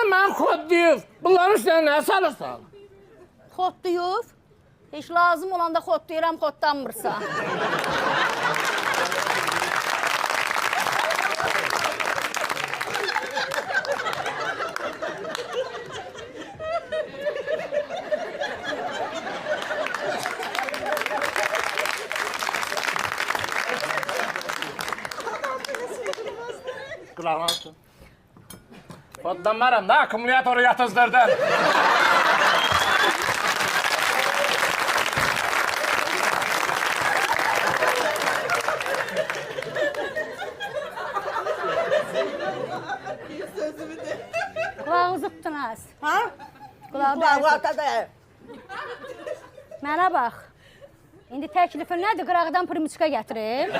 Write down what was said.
Sən mən kodlayıb, bunların üstünə nə salırsan? Xotlayıb. Heç lazım olanda xotlayıram, xotlanmırsa. Qulağına tutun. Kodlanmaram da, akkumulatoru yatızdırdın. Qulağınızı tutun az. Ha? Qulağı Qulağı bərk. ortada. Mənə bax. İndi təklifin nədir? Qıraqdan primiçka gətirim.